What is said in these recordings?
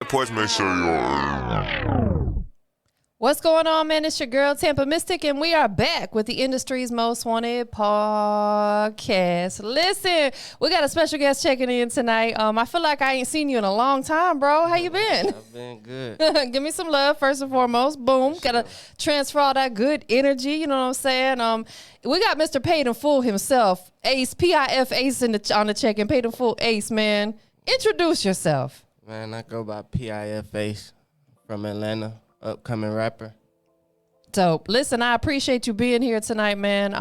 Please make sure you're. What's going on, man? It's your girl, TampaMystic, and we are back with the industry's most wanted podcast. Listen, we got a special guest checking in tonight. I feel like I ain't seen you in a long time, bro. How you been? I've been good. Give me some love, first and foremost. Boom. Gotta transfer all that good energy, you know what I'm saying? We got Mr. Paid in Full himself, Ace, PIF Ace on the check-in. Paid in Full Ace, man. Introduce yourself. Man, I go by PIF Ace from Atlanta. Upcoming rapper. Dope. Listen, I appreciate you being here tonight, man.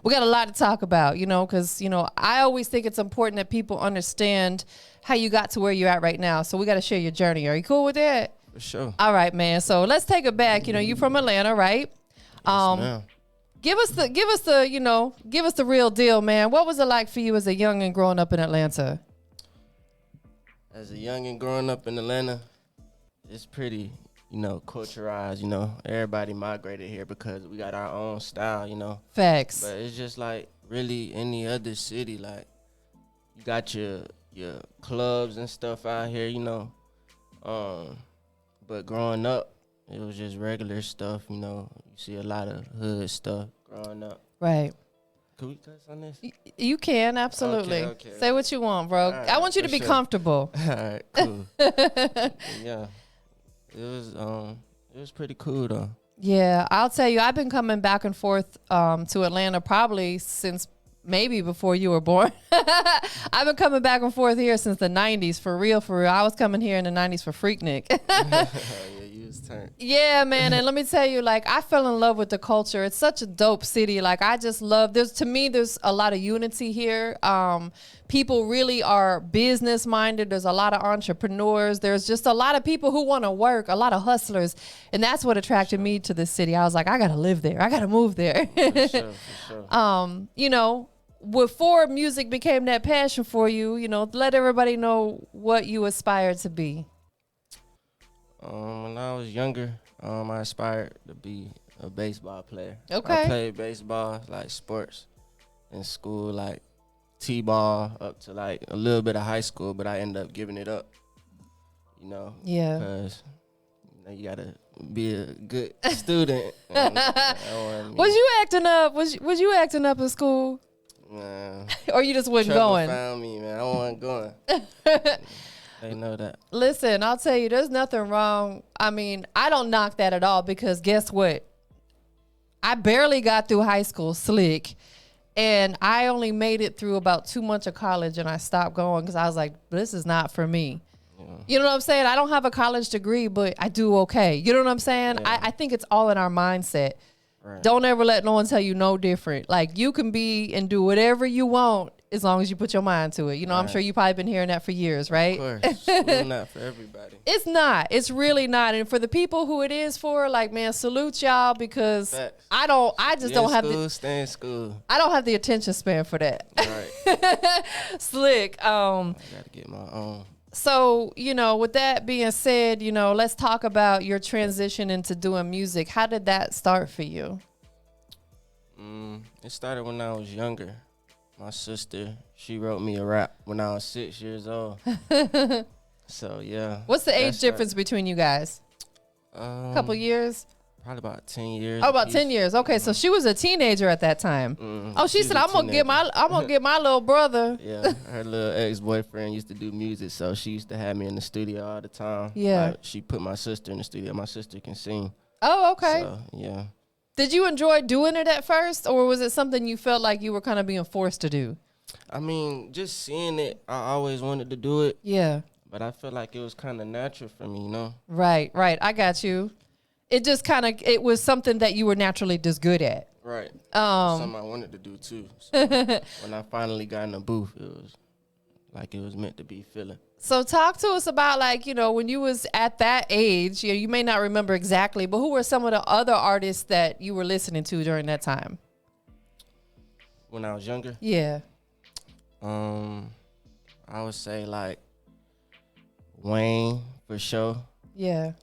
We got a lot to talk about, because, I always think it's important that people understand how you got to where you're at right now. So we got to share your journey. Are you cool with that? For sure. All right, man. So let's take it back. You from Atlanta, right? Yes, ma'am. Give us the real deal, man. What was it like for you as a young and growing up in Atlanta? As a youngin' growing up in Atlanta, it's pretty culturized, everybody migrated here because we got our own style, Facts. But it's just like really any other city, like you got your clubs and stuff out here, but growing up, it was just regular stuff, you see a lot of hood stuff growing up. Right. Can we cuss on this? You can, absolutely. Okay. Say what you want, bro. Right, I want you to be comfortable. All right, cool. Yeah. It was pretty cool though. Yeah, I'll tell you, I've been coming back and forth to Atlanta probably since maybe before you were born. I've been coming back and forth here since the 90s, for real. I was coming here in the 90s for Freaknik. Yeah, you was turned. Yeah, man, and let me tell you, like, I fell in love with the culture. It's such a dope city. Like, I just love, there's a lot of unity here. People really are business minded. There's a lot of entrepreneurs. There's just a lot of people who want to work, a lot of hustlers. And that's what attracted me to this city. I was like, I got to live there. I got to move there. For sure. Before music became that passion for you, let everybody know what you aspired to be. When I was younger, I aspired to be a baseball player. Okay. I played baseball, like sports, in school, like T-ball up to like a little bit of high school, but I ended up giving it up, Yeah. because you gotta be a good student. Was you acting up? Was you acting up in school? Man, Or you just wasn't trouble going? found me, man. I wasn't going. They know that. Listen, I'll tell you, there's nothing wrong. I mean, I don't knock that at all, because guess what? I barely got through high school slick, and I only made it through about 2 months of college, and I stopped going because I was like, this is not for me. Yeah. You know what I'm saying? I don't have a college degree, but I do okay. You know what I'm saying? Yeah. I think it's all in our mindset. Right. Don't ever let no one tell you no different. Like, you can be and do whatever you want as long as you put your mind to it. I'm sure you've probably been hearing that for years, right? Of course. School not for everybody. It's not. It's really not. And for the people who it is for, like, man, salute y'all, because Facts. Stay in school. I don't have the attention span for that. Right. Slick. I gotta get my own. So, with that being said, let's talk about your transition into doing music. How did that start for you? It started when I was younger. My sister, she wrote me a rap when I was 6 years old. So, yeah. What's the age difference between you guys? A couple years? Probably about 10 years. Oh, about 10 years. Okay, so she was a teenager at that time. Oh, she said, I'm gonna get my little brother. Yeah, her little ex-boyfriend used to do music, so she used to have me in the studio all the time. Yeah. Like, she put my sister in the studio. My sister can sing. Oh, okay. So, yeah. Did you enjoy doing it at first, or was it something you felt like you were kind of being forced to do? I mean, just seeing it, I always wanted to do it. Yeah. But I feel like it was kind of natural for me, Right. I got you. It just it was something that you were naturally just good at. Right. Something I wanted to do too. So when I finally got in the booth, it was like it was meant to be feeling. So talk to us about, like, when you was at that age, you may not remember exactly, but who were some of the other artists that you were listening to during that time? When I was younger? Yeah. I would say like Wayne for sure. Yeah.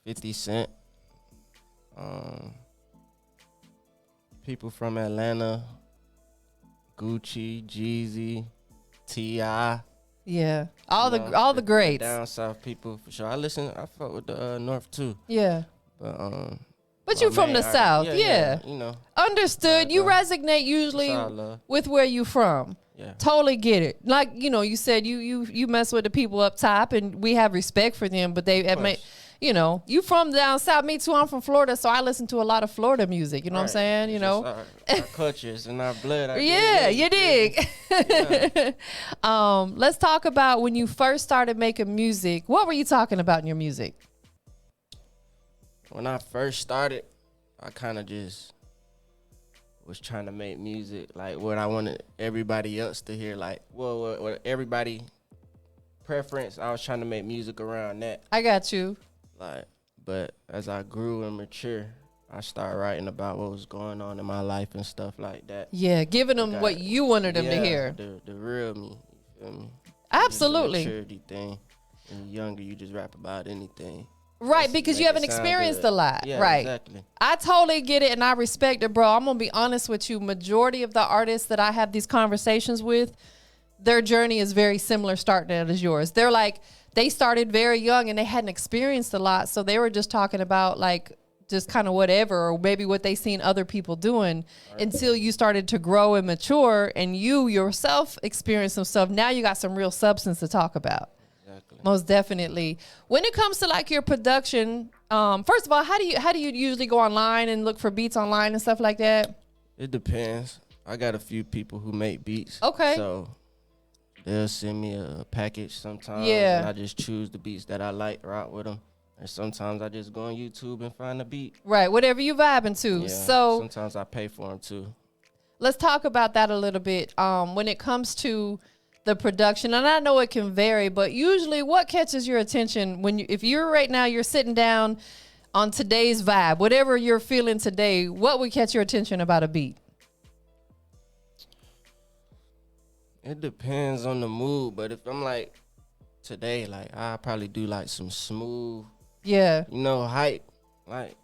50 Cent. People from Atlanta, Gucci, Jeezy, T.I. Yeah. All You the know, all the greats. down south people for sure. I fuck with the north too. Yeah. But But my you from main the artist- South, yeah, yeah. you know, Understood. You bro. resonate usually It's all love. with where you from. Yeah. Totally get it. Like, you said you mess with the people up top and we have respect for them, but they have made, you from down south. Me too. I'm from Florida, so I listen to a lot of Florida music. You know what I'm saying? It's just our culture is in our blood. Yeah, you dig. Yeah. Let's talk about when you first started making music. What were you talking about in your music? When I first started, I kind of just was trying to make music like what I wanted everybody else to hear. Like, what everybody preference. I was trying to make music around that. I got you. Like, but as I grew and mature, I started writing about what was going on in my life and stuff like that. Yeah, giving them what you wanted them to hear. The real me. You feel me? Absolutely. It's a maturity thing. When you're younger, you just rap about anything. Right, because you haven't experienced a lot. Yeah, right. Exactly. I totally get it and I respect it, bro. I'm going to be honest with you. Majority of the artists that I have these conversations with, their journey is very similar starting out as yours. They're like, they started very young and they hadn't experienced a lot. So they were just talking about like just kind of whatever, or maybe what they seen other people doing until you started to grow and mature and you yourself experienced some stuff. Now you got some real substance to talk about. Most definitely. When it comes to like your production, first of all, how do you usually go online and look for beats online and stuff like that? It depends. I got a few people who make beats. Okay. So they'll send me a package sometimes. Yeah. And I just choose the beats that I like, rock with them. And sometimes I just go on YouTube and find a beat. Right. Whatever you vibing to. Yeah. So sometimes I pay for them too. let's talk about that a little bit. When it comes to the production, and I know it can vary, but usually what catches your attention if you're right now, you're sitting down on today's vibe, whatever you're feeling today, what would catch your attention about a beat? It depends on the mood, but if I'm like today, like I probably do like some smooth, hype, like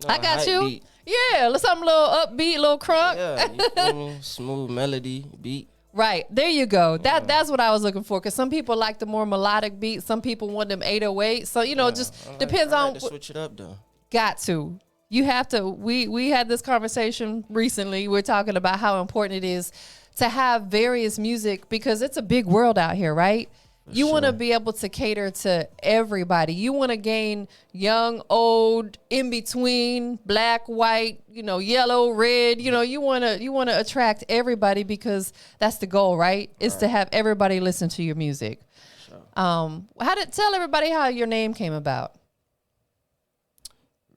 I got hype you. beat. Yeah, something a little upbeat, little crunk. Yeah, you feel me? Smooth melody beat. Right, there you go. That's what I was looking for. Because some people like the more melodic beats. Some people want them 808. So just depends on. To switch it up though. Got to. You have to. We had this conversation recently. We're talking about how important it is to have various music because it's a big world out here, right? You want to be able to cater to everybody. You want to gain young, old, in between, black, white, yellow, red. You want to attract everybody because that's the goal, right? Is to have everybody listen to your music. Sure. Tell everybody how your name came about.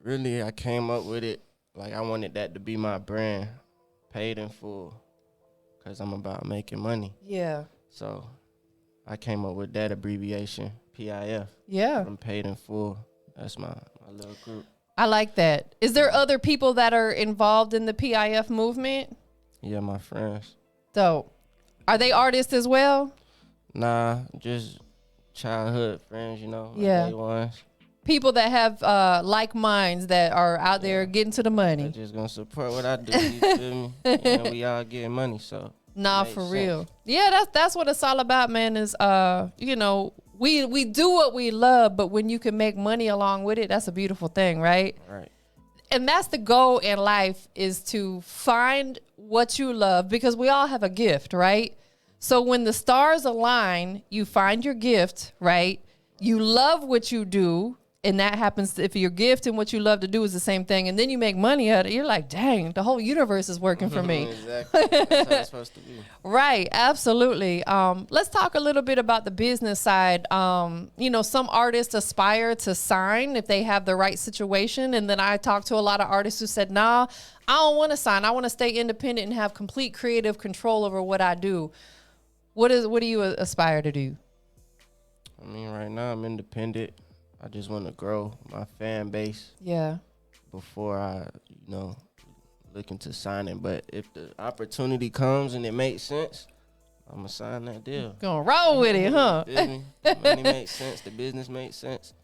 Really, I came up with it like I wanted that to be my brand, paid in full, because I'm about making money. Yeah. So I came up with that abbreviation, PIF. Yeah. From paid in full. That's my little group. I like that. Is there other people that are involved in the PIF movement? Yeah, my friends. So, are they artists as well? Nah, just childhood friends, Yeah. Day ones. People that have like minds that are out there getting to the money. They're just gonna support what I do. You feel me? And we all getting money, so. Nah, for real. Yeah, that's what it's all about, man. Is we do what we love, but when you can make money along with it, that's a beautiful thing, right? Right. And that's the goal in life, is to find what you love, because we all have a gift, right? So when the stars align, you find your gift, right? You love what you do. And that happens if your gift and what you love to do is the same thing. And then you make money out of it. You're like, dang, the whole universe is working for me. Exactly. That's how it's supposed to be. Right. Absolutely. Let's talk a little bit about the business side. Some artists aspire to sign if they have the right situation. And then I talked to a lot of artists who said, nah, I don't want to sign. I want to stay independent and have complete creative control over what I do. What do you aspire to do? I mean, right now I'm independent. I just want to grow my fan base. Yeah. Before I, look into signing. But if the opportunity comes and it makes sense, I'm going to sign that deal. Gonna roll with it, huh? The money makes sense. The business makes sense.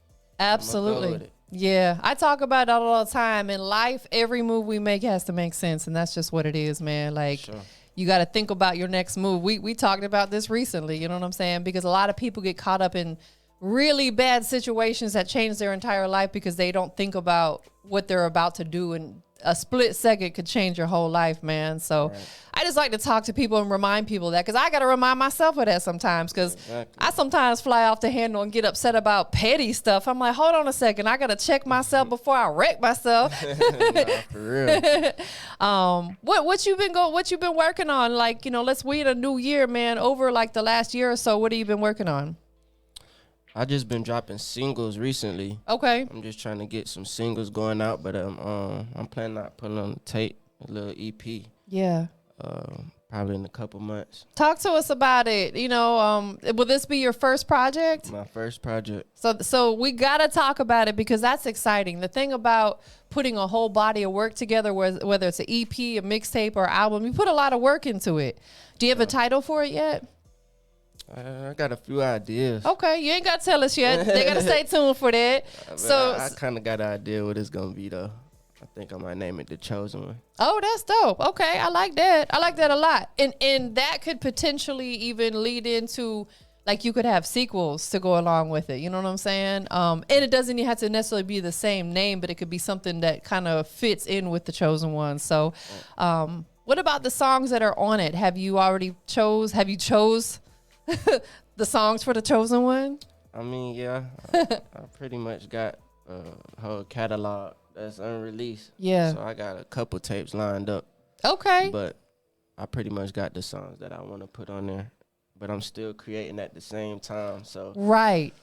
Absolutely. Go with it. Yeah. I talk about it all the time. In life, every move we make has to make sense. And that's just what it is, man. Like, Sure. you got to think about your next move. We talked about this recently, you know what I'm saying? Because a lot of people get caught up in really bad situations that change their entire life because they don't think about what they're about to do, and a split second could change your whole life, man. So Right. I just like to talk to people and remind people that, because I got to remind myself of that sometimes, because Exactly. I sometimes fly off the handle and get upset about petty stuff. I'm like, hold on a second, I got to check myself before I wreck myself. Nah, for real. What you been working on? Like, you know, we in a new year, man. Over like the last year or so, what have you been working on? I just been dropping singles recently. Okay. I'm just trying to get some singles going out, but I'm planning on putting on a tape, a little EP. Yeah. Probably in a couple months. Talk to us about it. You know, will this be your first project? My first project. So we gotta talk about it, because that's exciting. The thing about putting a whole body of work together, whether it's an EP, a mixtape, or album, you put a lot of work into it. Do you have a title for it yet? I got a few ideas. Okay, you ain't gotta tell us yet. They gotta stay tuned for that. So I kind of got an idea what it's gonna be though. I think I might name it The Chosen One. oh, that's dope. Okay, I like that. I like that a lot. And that could potentially even lead into, like, you could have sequels to go along with it. You know what I'm saying? And it doesn't even have to necessarily be the same name, but it could be something that kind of fits in with The Chosen One. So, what about the songs that are on it? Have you chose the songs for The Chosen One? I mean, yeah, I pretty much got a whole catalog that's unreleased. Yeah. So I got a couple tapes lined up, Okay. but I pretty much got the songs that I want to put on there. But I'm still creating at the same time. So Right.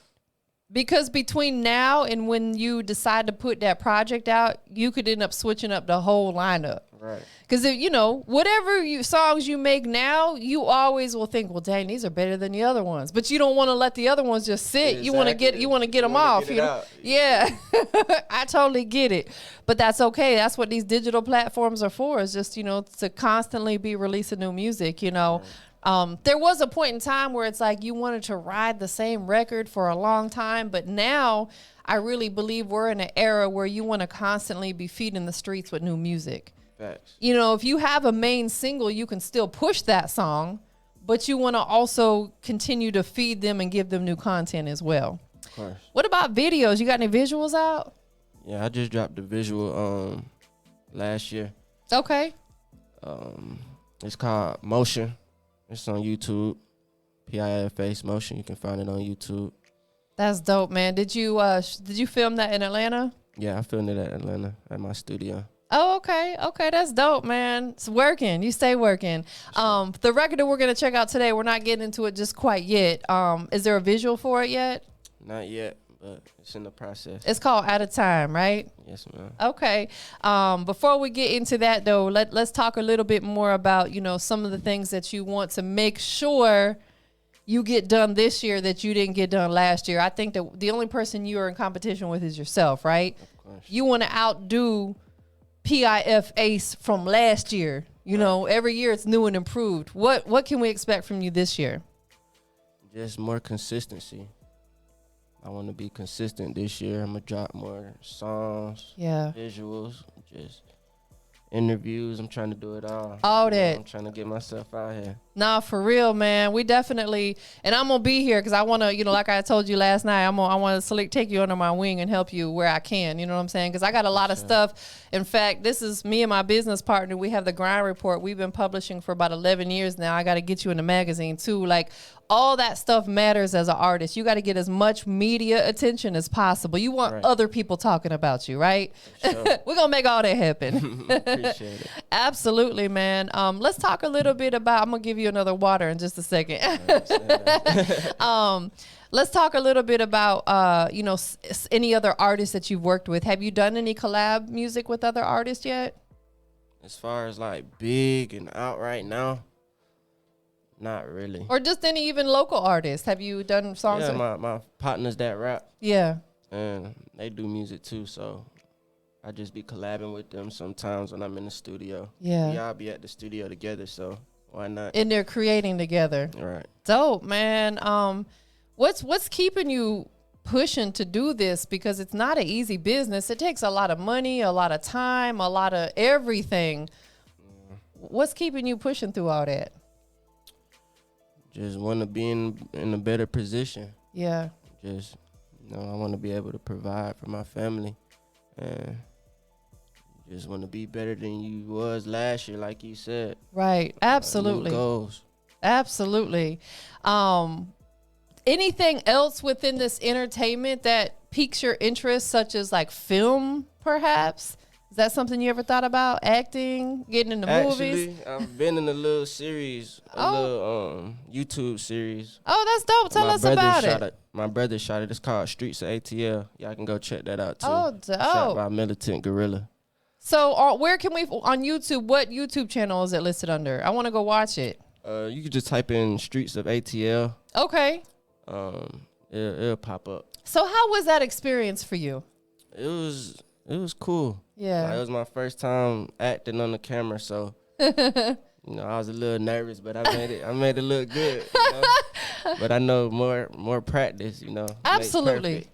Because between now and when you decide to put that project out, you could end up switching up the whole lineup. right, Because, you know, whatever songs you make now, you always will think, well, dang, these are better than the other ones. But you don't want to let the other ones just sit. Exactly. You want to get them wanna off. get it You know? out. Yeah, I totally get it. But that's okay. That's what these digital platforms are for, is just, you know, to constantly be releasing new music, you know. There was a point in time where it's like you wanted to ride the same record for a long time, but now I really believe we're in an era where you want to constantly be feeding the streets with new music. facts. You know, if you have a main single, you can still push that song, but you want to also continue to feed them and give them new content as well. Of course. What about videos? You got any visuals out? Yeah, I just dropped the visual last year. Okay. It's called Motion. It's on YouTube. PIF Ace Motion. You can find it on YouTube. That's dope, man. Did you film that in Atlanta? Yeah, I filmed it at Atlanta at my studio. Oh, okay. Okay, that's dope, man. It's working. You stay working. The record that we're going to check out today, we're not getting into it just quite yet. Is there a visual for it yet? Not yet, but it's in the process. It's called At a Time, right? Yes, ma'am. Okay. Before we get into that, though, let's talk a little bit more about, you know, some of the things that you want to make sure you get done this year that you didn't get done last year. I think that the only person you are in competition with is yourself, right? Of course. You want to outdo PIF Ace from last year. You know, every year it's new and improved. What can we expect from you this year? Just more consistency. I want to be consistent this year. I'm going to drop more songs, Yeah. visuals, just interviews. I'm trying to do it all. All You know, that. I'm trying to get myself out here. Nah, for real, man. We definitely, and I'm gonna be here because I want to, you know, like I told you last night, I want to take you under my wing and help you where I can. You know what I'm saying? Because I got a lot of stuff. In fact, this is me and my business partner. We have the Grind Report. We've been publishing for about 11 years now. I got to get you in the magazine too. Like, all that stuff matters as an artist. You got to get as much media attention as possible. You want Right. other people talking about you, right? Sure. We're gonna make all that happen. Appreciate it. Absolutely, man. Let's talk a little bit about, I'm gonna give you another water in just a second. Let's talk a little bit about, you know, any other artists that you've worked with. Have you done any collab music with other artists yet? As far as like big and out right now, not really. Or just any even local artists? Have you done songs Yeah, with? my partners that rap, Yeah. and they do music too, so I just be collabing with them sometimes when I'm in the studio. Yeah. We all be at the studio together, so why not? And they're creating together. All right. Dope, man. What's keeping you pushing to do this? Because it's not an easy business. It takes a lot of money, a lot of time, a lot of everything. What's keeping you pushing through all that? Just want to be in a better position. Yeah. Just, I want to be able to provide for my family, and just want to be better than you was last year, like you said. Right. Absolutely. New goals. Absolutely. Anything else within this entertainment that piques your interest, such as like film, perhaps? Is that something you ever thought about? Acting, getting into movies? Actually, I've been in a little series, a little YouTube series. Oh, that's dope. Tell us about it. My brother shot it. It's called Streets of ATL. Y'all can go check that out too. Oh, dope. Shot by Militant Gorilla. So, where can we on YouTube? What YouTube channel is it listed under? I want to go watch it. You can just type in Streets of ATL. Okay. It'll pop up. So, how was that experience for you? It was cool. Yeah. Like, it was my first time acting on the camera, so I was a little nervous, but I made it look good. But I know more practice, Absolutely.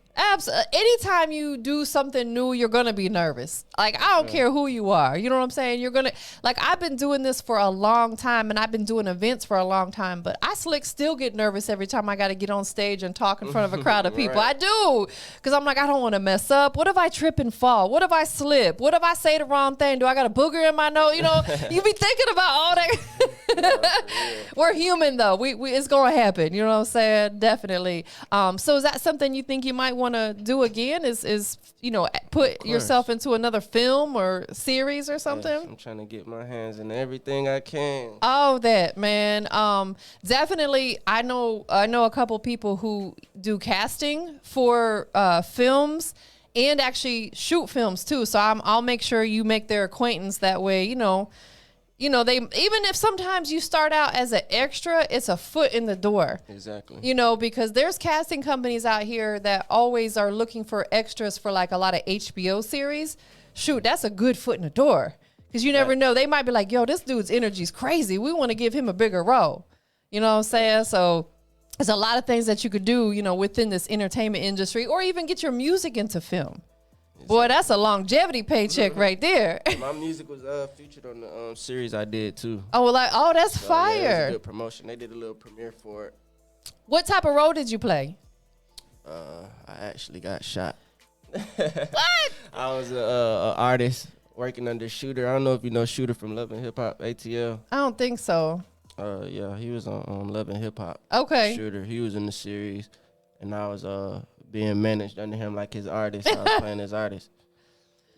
Anytime you do something new, you're gonna be nervous. Like, I don't care who you are. You know what I'm saying? You're gonna, like, I've been doing this for a long time, and I've been doing events for a long time, but I still get nervous every time I got to get on stage and talk in front of a crowd of people. Right. I do, because I'm like, I don't want to mess up. What if I trip and fall? What if I slip? What if I say the wrong thing? Do I got a booger in my nose? You be thinking about all that. We're human, though. We it's gonna happen. You know what I'm saying? Definitely. So is that something you think you might want to do again? Is put yourself into another film or series or something? Yes, I'm trying to get my hands in everything I can. Oh, that, man. Definitely. I know a couple people who do casting for films and actually shoot films too. So I'll make sure you make their acquaintance that way. They, even if sometimes you start out as an extra, it's a foot in the door. Exactly. Because there's casting companies out here that always are looking for extras for like a lot of HBO series. Shoot, that's a good foot in the door. Because you never know. They might be like, yo, this dude's energy's crazy. We want to give him a bigger role. You know what I'm saying? So there's a lot of things that you could do, within this entertainment industry, or even get your music into film. Boy, that's a longevity paycheck right there. My music was featured on the series I did too. Oh, that's fire. Yeah, it was a good promotion. They did a little premiere for it. What type of role did you play? I actually got shot. What? I was a artist working under Shooter. I don't know if you know Shooter from Love and Hip Hop ATL. I don't think so. Yeah, he was on Love and Hip Hop. Okay. Shooter. He was in the series, and I was being managed under him like his artist. I was playing his artist,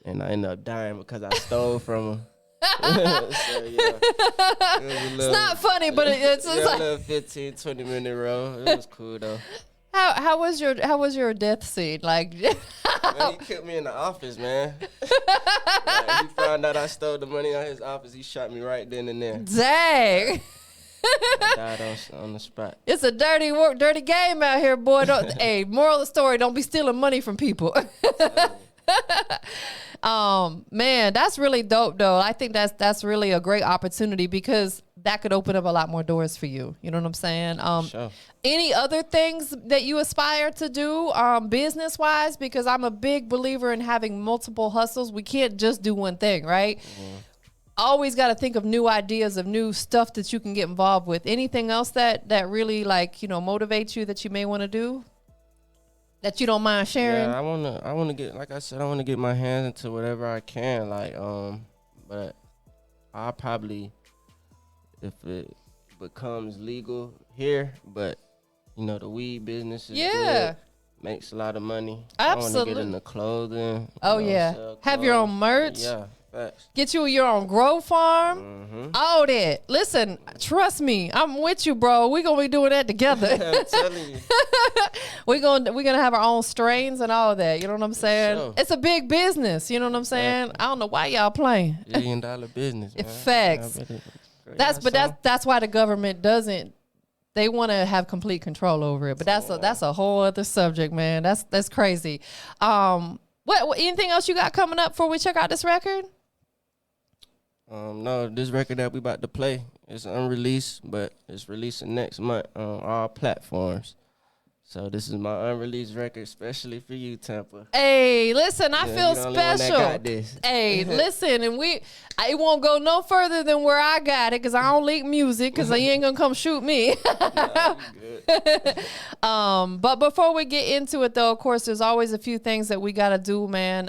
and I ended up dying because I stole from him. So, yeah, it's not funny, but it's a like little 15-20 minute role. It was cool though. How was your death scene? Like, man, he killed me in the office, man. Like, he found out I stole the money out of his office. He shot me right then and there. Dang. I died on the spot. It's a dirty game out here, boy. Hey, moral of the story: don't be stealing money from people. Man, that's really dope, though. I think that's really a great opportunity because that could open up a lot more doors for you. You know what I'm saying? Sure. Any other things that you aspire to do business wise? Because I'm a big believer in having multiple hustles. We can't just do one thing, right? Mm-hmm. Always got to think of new ideas, of new stuff that you can get involved with. Anything else that really motivates you that you may want to do that you don't mind sharing? Yeah, I want to get, like I said, I want to get my hands into whatever I can. But I'll probably, if it becomes legal here, but the weed business is good. Makes a lot of money. Absolutely. I want to get into clothing. Oh, yeah. Have your own merch. Yeah. Facts. Get you your own grow farm. Mm-hmm. All that. Listen, trust me. I'm with you, bro. We're going to be doing that together. I'm telling you. We're gonna have our own strains and all that. You know what I'm saying? Sure. It's a big business. You know what I'm saying? Exactly. I don't know why y'all playing. $1 billion business, man. Facts. That's why the government doesn't. They want to have complete control over it, but that's a whole other subject, man. That's crazy. What anything else you got coming up before we check out this record? No, this record that we about to play is unreleased, but it's releasing next month on all platforms. So this is my unreleased record, especially for you, Tampa. Hey, listen, I feel you the only one that special. got this. Hey, listen, and it won't go no further than where I got it because I don't leak music because you ain't gonna come shoot me. Nah, you good. But before we get into it, though, of course, there's always a few things that we gotta do, man.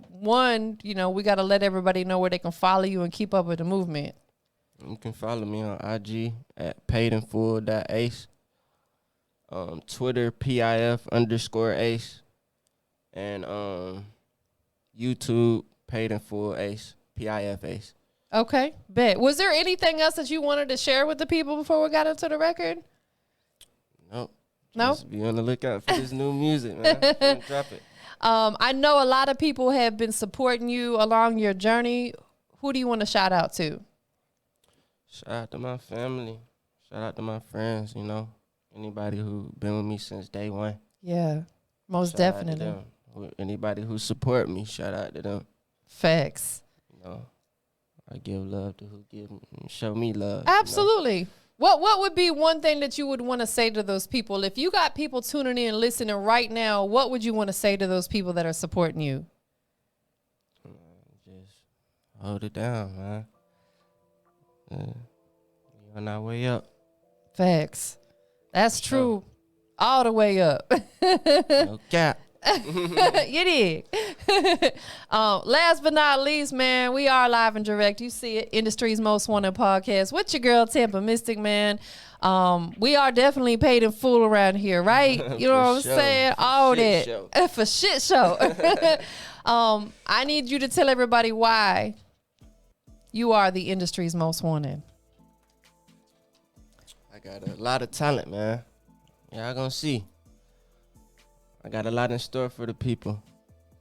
One, we gotta let everybody know where they can follow you and keep up with the movement. You can follow me on IG at paidinfull.ace. Twitter PIF_Ace, and YouTube paidinfull_Ace, PIF Ace. Okay, bet. Was there anything else that you wanted to share with the people before we got into the record? Nope. No? Just be on the lookout for this new music, man. Drop it. I know a lot of people have been supporting you along your journey. Who do you want to shout out to? Shout out to my family. Shout out to my friends, Anybody who been with me since day one. Yeah, most Shout out to definitely. them. Anybody who support me, shout out to them. Facts. I give love to who show me love. Absolutely. What would be one thing that you would want to say to those people? If you got people tuning in, listening right now, what would you want to say to those people that are supporting you? Just hold it down, man. We on our way up. Facts. That's true. All the way up. No cap. You did. Last but not least, man, we are live and direct. You see it, Industry's Most Wanted podcast with your girl TampaMystic, man. We are definitely paid in full around here, right? You know what I'm saying? All that for shit show. I need you to tell everybody why you are the industry's most wanted. I got a lot of talent, man. Y'all gonna see. I got a lot in store for the people.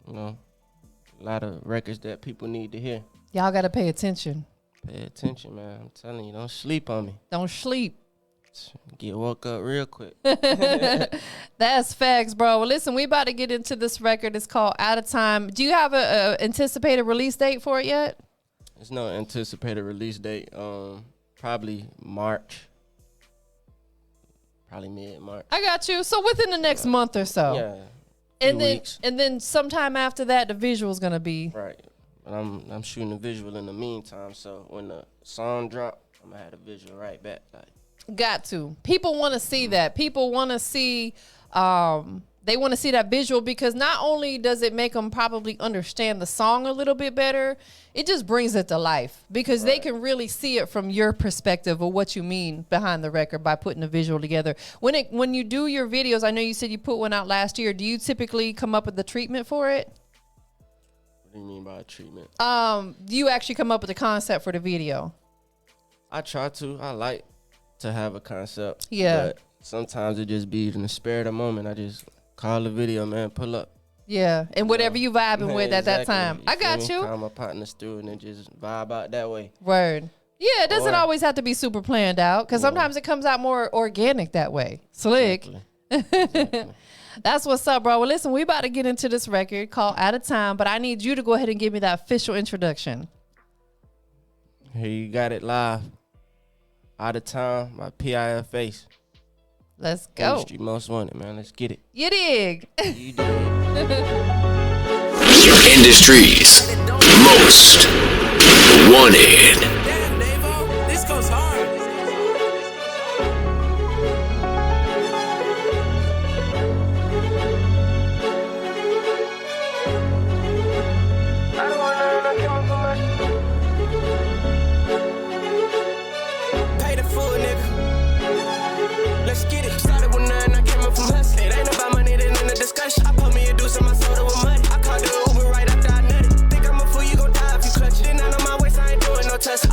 A lot of records that people need to hear. Y'all got to pay attention. Pay attention, man. I'm telling you, don't sleep on me. Don't sleep. Get woke up real quick. That's facts, bro. Well, listen, we about to get into this record. It's called Out of Time. Do you have a anticipated release date for it yet? There's no anticipated release date. Probably March. Probably mid-March. I got you. So within the next month or so. Yeah. And then sometime after that, the visual's gonna be right. But I'm shooting a visual in the meantime. So when the song drop, I'm gonna have the visual right back. Got to. People want to see that. People want to see. They want to see that visual because not only does it make them probably understand the song a little bit better, it just brings it to life because they can really see it from your perspective of what you mean behind the record by putting a visual together. When you do your videos, I know you said you put one out last year. Do you typically come up with the treatment for it? What do you mean by treatment? Do you actually come up with the concept for the video? I try to. I like to have a concept. Yeah. But sometimes it just be in the spare of the moment. I just call the video, man, pull up. Yeah, and whatever you vibing with at that time. I got you. Call my partners through and then just vibe out that way. Word. Yeah, it doesn't always have to be super planned out because sometimes it comes out more organic that way. Slick. Exactly. That's what's up, bro. Well, listen, we about to get into this record called Out of Time, but I need you to go ahead and give me that official introduction. Here you got it live. Out of Time by PIF Ace. Let's go. Industry Most Wanted, man. Let's get it. You dig. You dig. Industries Most Wanted. Damn, Davo, this goes hard. I don't want no chemical money. Pay the full, nigga. Let's get it. Started with nothing, I came up from hustling. It ain't about money, then in the discussion. I put me a deuce in my soda with money. I caught the Uber right after I nutted. Think I'm a fool, you gon' die if you clutch it. Then I know my waist, I ain't doing no tussling.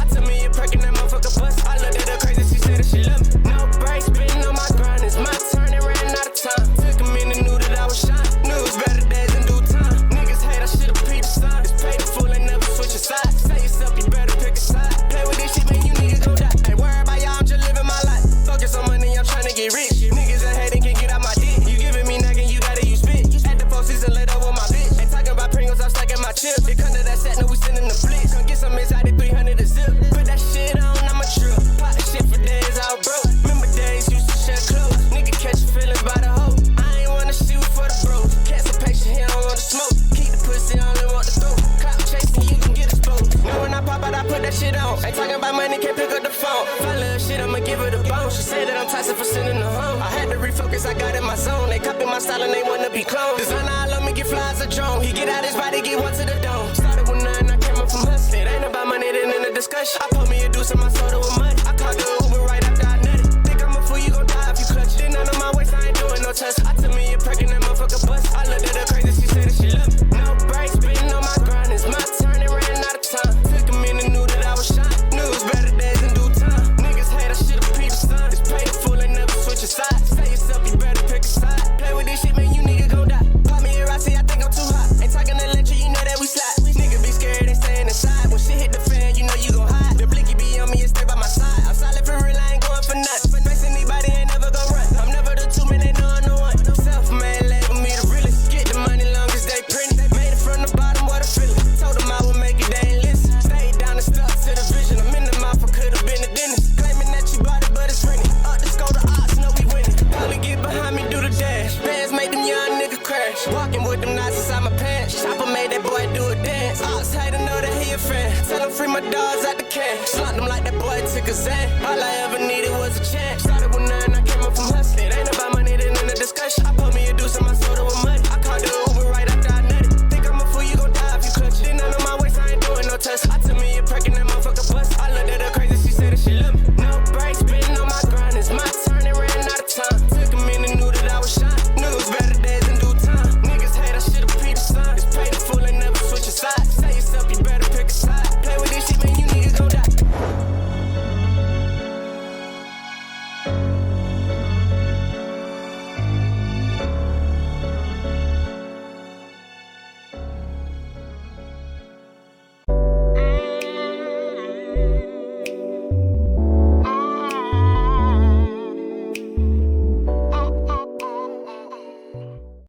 put that shit on. Ain't talking about money, can't pick up the phone. Fine little shit, I'ma give her the bone. She said that I'm toxic for sending her home. I had to refocus, I got in my zone. They copy my style and they wanna be cloned. Designer all on me, get fly as a drone. He get out his body, get one to the dome. Started with none, I came up from hustling. It ain't about money, then in the discussion. I put me a deuce in my soda with money. I called the Uber right after I nutted. Think I'm a fool, you gon' die if you clutch. Then none of my waist, I ain't doing no touch. I took me a perk and that motherfucker bust. I looked at her crazy, she said that she loved me. No breaks, spitting on my grind. It's my turn and ran out of time. Took a minute, knew that I was shine. Knew it was better days in due time. Niggas hate, I should've peeped the sun. It's paid in full, ain't never switch a side. Say yourself, you better pick a side. Play with this shit, man, you nigga gon' die. Pop me a Rossi, I think I'm too hot. Ain't talking electric, you know that we slide. Nigga be scared, they staying inside. When shit hit the fan, you know you gon' hide. The blicky be on me and stay by my side. I'm solid for real, I ain't going for nothing. Face anybody ain't never gon' run. I'm never the two, man, they know I'm the one. Self-made, label me the realest. Get the money long as they print it. Made it from the bottom, what a feeling. Told them I would make it, they ain't listen. Stayed down and stuck to the vision. I'm in the mouth, I could've been a dentist. Claiming that you bought it, but it's rented. Up the score, the odds, know we winning. Probably get behind me, do the dash. Bands made them young nigga crash. Walking with them knives inside my pants. Chopper made that boy do a dance. Odds had to know that he a fan. Tell him free my dogs out the can. Slumped him like that boy took a Zan. All I ever needed was a chance. Started with none, I came up from hustling. It ain't about money, then in the discussion. I put me a deuce in my soda with money. I called the Uber right after I nutted. Think I'm a fool, you gon' die if you clutch it. Then none of my waist, I ain't doing no touch. I took me a perk and that motherfucker bust. I looked at her crazy, she said that she loved me. No breaks, spitting on my grind. It's my turn and ran out of time. Took a minute, knew that I was shine. Knew it was better days in due time. Niggas hate, I should've peeped the sun. It's paid in full and never switch a side. Say yourself, you better pick a side. Play with this shit, man, you niggas gon' die.